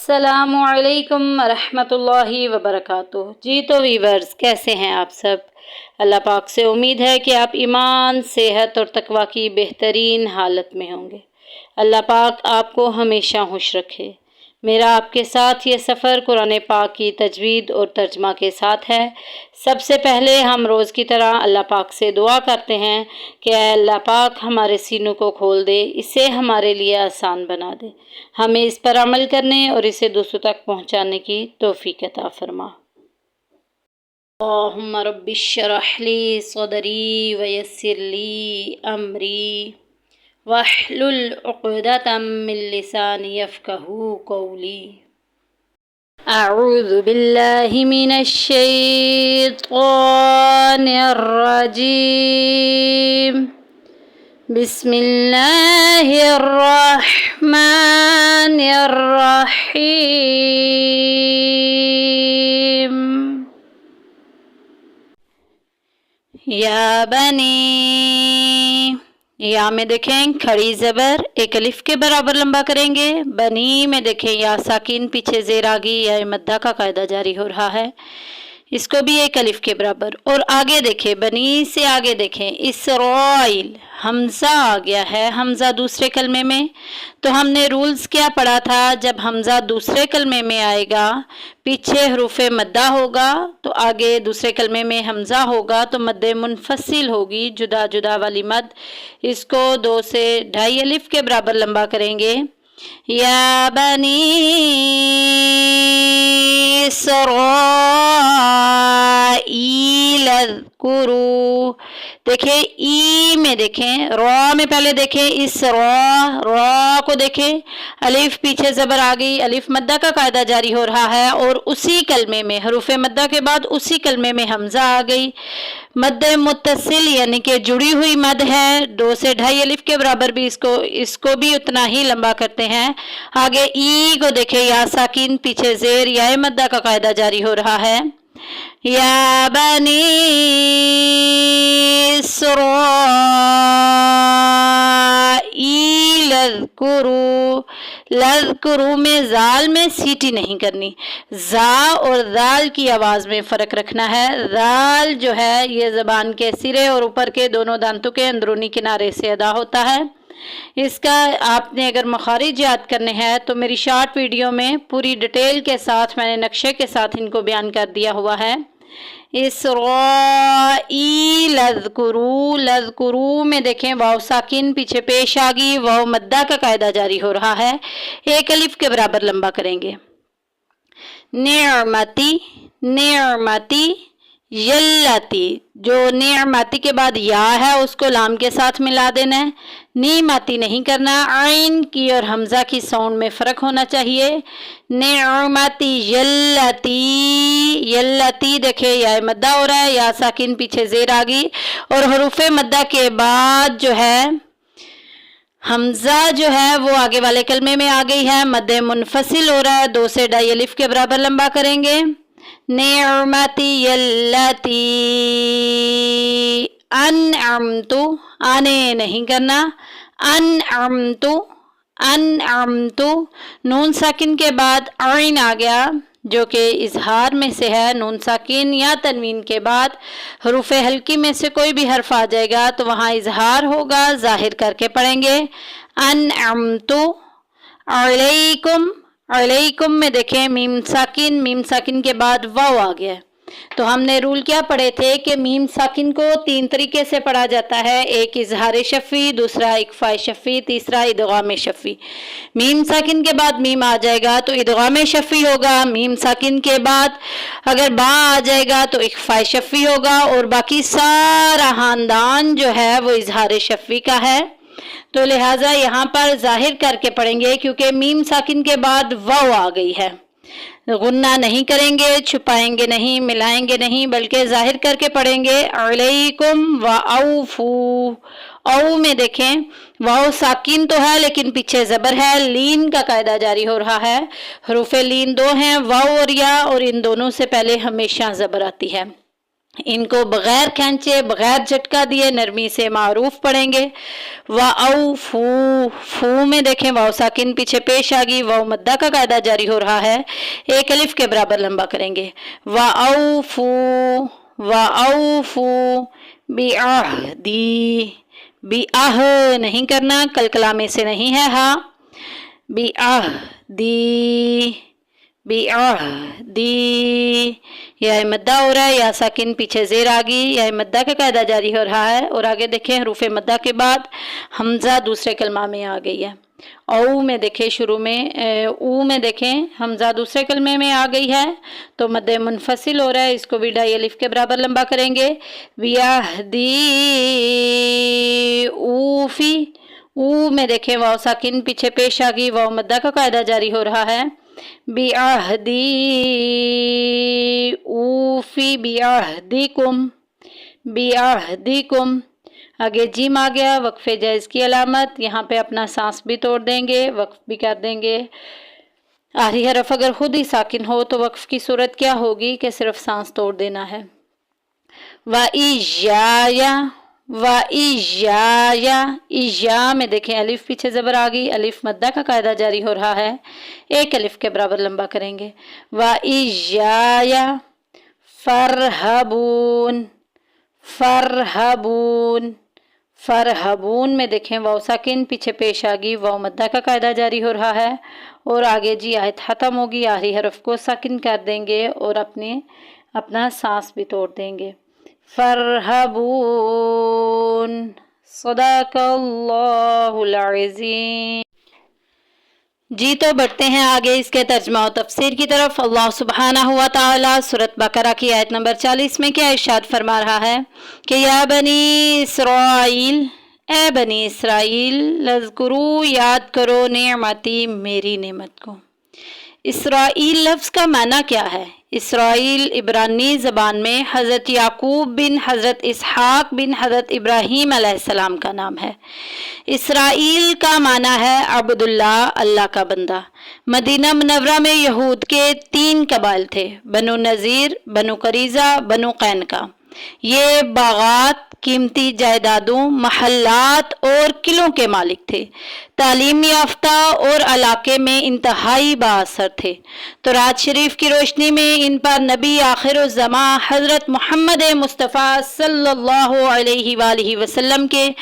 अस्सलामुअलैकुम रहमतुल्लाहि वबरकातुह। जी तो वीवर्स, कैसे हैं आप सब? अल्लाह पाक से उम्मीद है कि आप ईमान, सेहत और तकवा की बेहतरीन हालत में होंगे। अल्लाह पाक आपको हमेशा खुश रखे। मेरा आपके साथ ये सफ़र कुरान पाक की तजवीद और तर्जमा के साथ है। सबसे पहले हम रोज़ की तरह अल्लाह पाक से दुआ करते हैं कि अल्लाह पाक हमारे सीनों को खोल दे, इसे हमारे लिए आसान बना दे, हमें इस पर अमल करने और इसे दूसरों तक पहुँचाने की तौफीक अता फरमा। अल्लाहुम्मा रब्बि इश्रह ली सदरी वयस्सिर ली अमरी वहलुल उक़दतम मिन लिसानी यफ़क़हू क़ौली। अऊज़ु बिल्लाहि मिनश शैतानिर रजीम। बिस्मिल्लाहिर रहमानिर रहीम। या बनी, या में देखें खड़ी ज़बर एक अलिफ के बराबर लंबा करेंगे। बनी में देखें या साकिन पीछे ज़ेर आ गई, या मद्दा का कायदा जारी हो रहा है, इसको भी एक अलिफ के बराबर। और आगे देखें, बनी से आगे देखें इसराइल, हमज़ा आ गया है, हमज़ा दूसरे कलमे में। तो हमने रूल्स क्या पढ़ा था, जब हमज़ा दूसरे कलमे में आएगा पीछे हरूफ़े मद्दा होगा, तो आगे दूसरे कलमे में हमज़ा होगा तो मद्दे मुनफसिल होगी, जुदा जुदा वाली मद। इसको 2 से 2.5 अलिफ के बराबर लंबा करेंगे। या बनी इसराईल अज़कुरू, देखें ई में देखें, रॉ में पहले देखें इस रॉ को देखें, अलिफ पीछे ज़बर आ गई, अलिफ मद्दा का कायदा जारी हो रहा है। और उसी कलमे में हरूफ़े मद्दा के बाद उसी कलमे में हमज़ा आ गई, मद मुत्तसिल यानी कि जुड़ी हुई मद है। 2 से 2.5 अलिफ के बराबर भी इसको भी उतना ही लंबा करते हैं। आगे ई को देखें, या साकिन पीछे ज़ेर, या मद्दा का कायदा जारी हो रहा है। या बनी इसराईल अज़कुरू, लज़कुरू में जाल में सीटी नहीं करनी, जा और दाल की आवाज़ में फ़र्क रखना है। दाल जो है ये ज़बान के सिरे और ऊपर के दोनों दांतों के अंदरूनी किनारे से अदा होता है। इसका आपने अगर मखारिज याद करने हैं तो मेरी शॉर्ट वीडियो में पूरी डिटेल के साथ मैंने नक्शे के साथ इनको बयान कर दिया हुआ है। इसराईल अज़कुरू, लज़कुरू में देखें वाव साकिन पीछे पेश आ गई, वाव मद्दा का कायदा जारी हो रहा है, एक अलिफ के बराबर लंबा करेंगे। निअमती, निअमती यल्लती, जो निअमती के बाद या है उसको लाम के साथ मिला देना है, नीमती नहीं करना। आइन की और हमज़ा की साउंड में फ़र्क होना चाहिए। निअमती यल्लती, यल्लती देखे या मद्दा हो रहा है, या साकिन पीछे ज़ेर आ गई, और हरूफ़े मद्दा के बाद जो है हमज़ा जो है वो आगे वाले कलमे में आ गई है, मद्दे मुनफसिल हो रहा है, 2 से 2.5 अलिफ के बराबर लंबा करेंगे। निअमती यल्लती अनअमतु, आने नहीं करना, अनअमतु, अनअमतु, नून साकिन के बाद आइन आ गया जो कि इजहार में से है। नून साकिन या तनवीन के बाद हरूफ़े हल्की में से कोई भी हर्फ आ जाएगा तो वहाँ इजहार होगा, जाहिर करके पढ़ेंगे। अनअमतु अलैकुम, अलैकुम में देखें मीम साकिन के बाद वाव आ गया। तो हमने रूल क्या पढ़े थे कि मीम साकिन को 3 तरीके से पढ़ा जाता है, एक इजहार शफ़ी, दूसरा इक़फ़ा शफ़ी, तीसरा इदगाम शफ़ी। मीम साकिन के बाद मीम आ जाएगा तो इदगाम शफ़ी होगा, मीम साकिन के बाद अगर बा आ जाएगा तो इक़फ़ा शफ़ी होगा, और बाकी सारा खानदान जो है वो इजहार शफ़ी का है। तो लिहाजा यहाँ पर जाहिर करके पढ़ेंगे, क्योंकि मीम साकिन के बाद वाव आ गई है। गुन्ना नहीं करेंगे, छुपाएंगे नहीं, मिलाएंगे नहीं, बल्कि जाहिर करके पढ़ेंगे। अलैकुम व औफू, औ में देखें वाव साकिन तो है लेकिन पीछे ज़बर है, लीन का कायदा जारी हो रहा है। हरूफ़े लीन 2 हैं, वाव और या, और इन दोनों से पहले हमेशा ज़बर आती है। इनको बगैर खींचे बगैर झटका दिए नरमी से मारूफ पढ़ेंगे। वाओ फू, फू में देखें वाओ साकिन पीछे पेश आ गई, वाओ मद्दा का कायदा जारी हो रहा है, एक अलिफ के बराबर लंबा करेंगे। वाओ फू बिअहदी, बिअह नहीं करना, कलकलामे से नहीं है हा। बिअहदी, बिअहदी, यह मद्दा हो रहा है, या साकिन पीछे जेर आ गई, यह मद्दा का कायदा जारी हो रहा है। और आगे देखें हरूफ मद्दा के बाद हमजा दूसरे कलमा में आ गई है। औ में देखें शुरू में, ऊ में देखें हमजा दूसरे कलमे में आ गई है तो मद्दे मुनफसिल हो रहा है, इसको भी डाई अलिफ के बराबर लंबा करेंगे। बिअहदी ऊफी, ऊ में देखें वाओ साकिन पीछे पेश आ गई, वाओ मद्दा का कायदा जारी हो रहा है। बिअहदी ऊफी बिअहदिकुम, बिअहदिकुम। आगे जीम आ गया, वक्फे जायज़ की अलामत, यहाँ पे अपना सांस भी तोड़ देंगे, वक्फ भी कर देंगे। आखिरी हरफ अगर खुद ही साकिन हो तो वक्फ की सूरत क्या होगी कि सिर्फ सांस तोड़ देना है। वाइया, वाइया, इया में देखें अलिफ पीछे ज़बर आ गई, अलिफ मद्दा का कायदा जारी हो रहा है, एक अलिफ के बराबर लंबा करेंगे। वाइया फरहबून, फरहबून, फरहबून में देखें वाओ साकिन पीछे पेश आ गई, वाओ मद्दा का कायदा जारी हो रहा है। और आगे जी आयत ख़त्म होगी, आखिरी हरफ को साकिन कर देंगे और अपना सांस भी तोड़ देंगे। फरहबून, सदक़ल्लाहुल अज़ीम। जी तो बढ़ते हैं आगे इसके तर्जमा और तफसीर की तरफ। अल्लाह सुब्हानहु व तआला सूरत बकरा की आयत नंबर 40 में क्या इरशाद फरमा रहा है कि या बनी इसराइल, ए बनी इसराइल, लज़कुरू याद करो नेमती, मेरी नेमत को। इसराइल लफ्ज़ का माना क्या है? इसराइल इब्रानी ज़बान में हज़रत याकूब बिन हज़रत इसहाक बिन हज़रत इब्राहीम अलैहिस्सलाम का नाम है। इसराइल का माना है अब्दुल्लाह, अल्लाह का बंदा। मदीना मुनव्वरा में यहूद के 3 कबाइल थे, बनु नज़ीर, बनु करीज़ा, बनु कैनका। ये बागात, कीमती जायदादों, महल्लात और किलों के मालिक थे। तालीम याफ्ता और इलाके में इंतहाई बाअसर थे। तो रात शरीफ की रोशनी में इन पर नबी आखिरुज़्ज़मा हज़रत मोहम्मद मुस्तफ़ा सल्लल्लाहु अलैहि वसल्लम के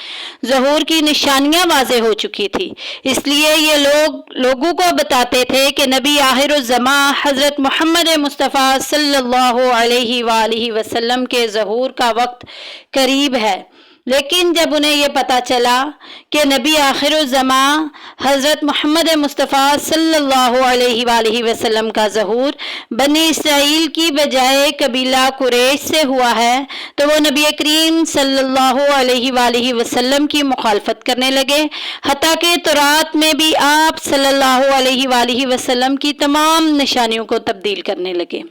ज़हूर की निशानियाँ वाज़ेह हो चुकी थी। इसलिए ये लोगों को बताते थे कि नबी आखिरुज़्ज़मा हज़रत मोहम्मद मुस्तफ़ा सल्लल्लाहु अलैहि वसल्लम के ज़हूर का वक्त करीब है। लेकिन जब उन्हें ये पता चला कि नबी आखिरुज़्ज़मा हज़रत मोहम्मद मुस्तफ़ा सल्लल्लाहु अलैहि वसल्लम का ज़हूर बनी इसराइल की बजाय कबीला कुरैश से हुआ है, तो वो नबी करीम सल्लल्लाहु अलैहि वसल्लम की मुखालफत करने लगे। हत्ता कि तौरात में भी आप सल्लल्लाहु अलैहि वसल्लम की तमाम निशानियों को तब्दील करने लगे।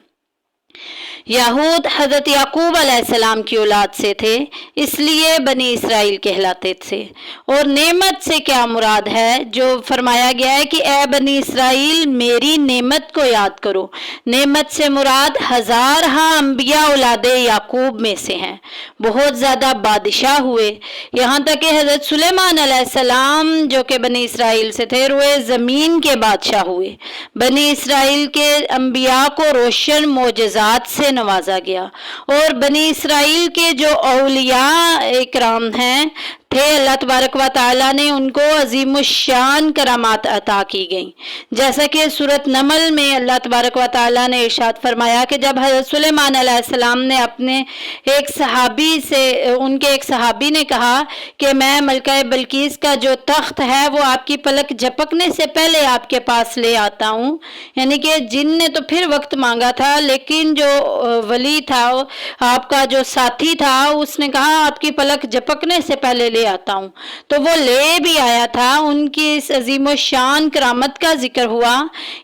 यहूद हज़रत याकूब अलैहिस्सलाम की औलाद से थे, इसलिए बनी इसराइल कहलाते थे। और नेमत से क्या मुराद है? जो फरमाया गया है कि ए बनी इसराइल, मेरी नेमत को याद करो। नेमत से मुराद हज़ारहा अंबिया औलादे याकूब में से हैं। बहुत ज़्यादा बादशाह हुए, यहाँ तक कि हज़रत सुलेमान अलैहिस्सलाम जो कि बनी इसराइल से थे, रोए ज़मीन के बादशाह हुए। बनी इसराइल के अंबिया को रोशन मोजज़ात से नवाजा गया। और बनी इसराइल के जो औलिया इकराम हैं थे, अल्लाह तबारक व तआला ने उनको अजीमुश्शान करामात अता की गई। जैसा कि सूरत नमल में अल्लाह तबारक व तआला ने इरशाद फरमाया कि जब हज़रत सुलेमान अलैहिस्सलाम ने अपने एक सहाबी से, उनके एक सहाबी ने कहा कि मैं मलका बल्कीस का जो तख्त है वो आपकी पलक झपकने से पहले आपके पास ले आता हूँ, यानी कि जिन ने तो फिर वक्त मांगा था, लेकिन जो वली था, आपका जो साथी था, उसने कहा आपकी पलक झपकने से पहले لے آتا ہوں۔ تو وہ لے بھی آیا تھا۔ ان کی اس عظیم و شان کرامت کا ذکر ہوا۔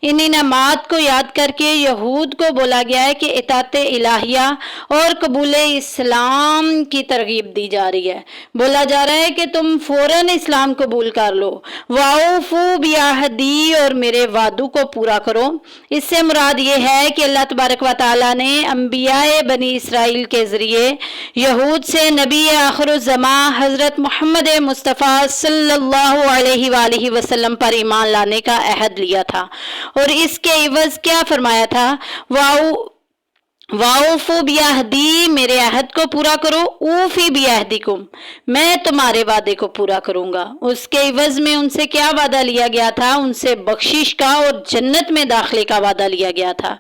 ان انعامات کو یاد کر کے یہود کو بولا گیا ہے کہ اطاعت الہیہ اور قبول اسلام کی ترغیب دی جا رہی ہے۔ بولا جا رہا ہے کہ تم فوراً اسلام قبول کر لو۔ وَأَوْفُوا بِعَہْدِی، اور میرے وعدوں کو پورا کرو۔ اس سے مراد یہ ہے کہ اللہ تبارک و تعالیٰ نے انبیاء بنی اسرائیل کے ذریعے یہود سے نبی آخر الزمان حضرت محمد مصطفیٰ صلی اللہ علیہ وآلہ وسلم پر ایمان لانے کا عہد لیا تھا، اور اس کے عوض کیا فرمایا تھا؟ وَأَوْفُوا بِعَہْدِی، میرے عہد کو پورا کرو۔ اوفی بعہدکم، میں تمہارے وعدے کو پورا کروں گا۔ اس کے عوض میں ان سے کیا وعدہ لیا گیا تھا؟ ان سے بخشش کا اور جنت میں داخلے کا وعدہ لیا گیا تھا،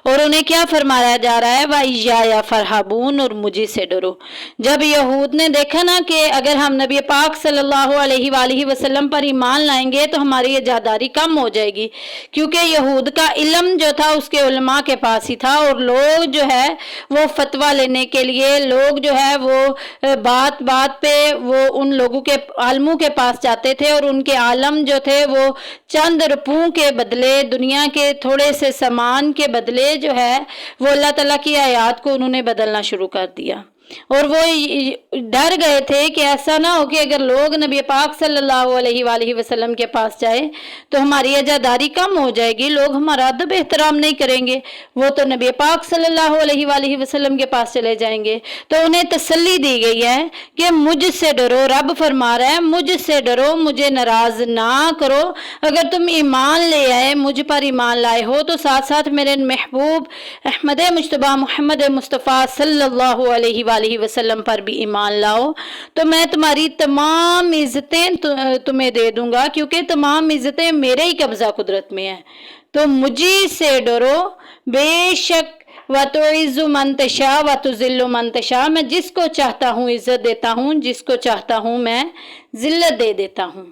اور انہیں کیا فرمایا جا رہا ہے؟ وَإِيَّايَ فَارْهَبُونَ، اور مجھے سے ڈرو۔ جب یہود نے دیکھا نا کہ اگر ہم نبی پاک صلی اللہ علیہ وآلہ وسلم پر ایمان لائیں گے تو ہماری اجاداری کم ہو جائے گی، کیونکہ یہود کا علم جو تھا اس کے علماء کے پاس ہی تھا، اور لوگ جو ہے وہ فتویٰ لینے کے لیے، لوگ جو ہے وہ بات بات پہ وہ ان لوگوں کے عالموں کے پاس جاتے تھے، اور ان کے عالم جو تھے وہ چند روپوں کے بدلے، دنیا کے تھوڑے سے سامان کے بدلے جو ہے وہ اللہ تعالیٰ کی آیات کو انہوں نے بدلنا شروع کر دیا، اور وہ ڈر گئے تھے کہ ایسا نہ ہو کہ اگر لوگ نبی پاک صلی اللہ علیہ وآلہ وسلم کے پاس جائے تو ہماری عزاداری کم ہو جائے گی، لوگ ہمارا ادب احترام نہیں کریں گے، وہ تو نبی پاک صلی اللہ علیہ وآلہ وسلم کے پاس چلے جائیں گے۔ تو انہیں تسلی دی گئی ہے کہ مجھ سے ڈرو، رب فرما رہا ہے مجھ سے ڈرو، مجھے ناراض نہ کرو۔ اگر تم ایمان لے آئے، مجھ پر ایمان لائے ہو، تو ساتھ ساتھ میرے محبوب احمد مجتبیٰ محمد مصطفیٰ صلی اللہ علیہ وآلہ وسلم پر بھی ایمان لاؤ، تو میں تمہاری تمام عزتیں تمہیں دے دوں گا، کیونکہ تمام عزتیں میرے ہی قبضہ قدرت میں ہیں۔ تو مجھے سے ڈرو، بے شک وَتُعِزُّ مَن تَشَاءُ وَتُذِلُّ مَن تَشَاءُ، میں جس کو چاہتا ہوں عزت دیتا ہوں، جس کو چاہتا ہوں میں ذلت دے دیتا ہوں۔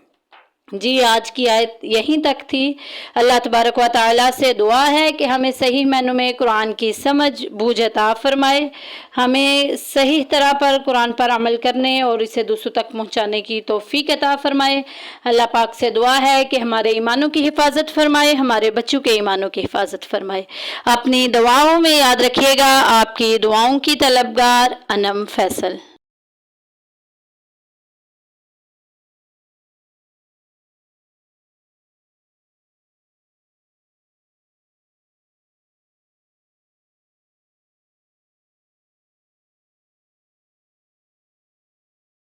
جی آج کی آیت یہیں تک تھی۔ اللہ تبارک و تعالیٰ سے دعا ہے کہ ہمیں صحیح معنوں میں قرآن کی سمجھ بوجھ عطا فرمائے، ہمیں صحیح طرح پر قرآن پر عمل کرنے اور اسے دوسروں تک پہنچانے کی توفیق عطا فرمائے۔ اللہ پاک سے دعا ہے کہ ہمارے ایمانوں کی حفاظت فرمائے، ہمارے بچوں کے ایمانوں کی حفاظت فرمائے۔ اپنی دعاؤں میں یاد رکھیے گا، آپ کی دعاؤں کی طلبگار انم فیصل۔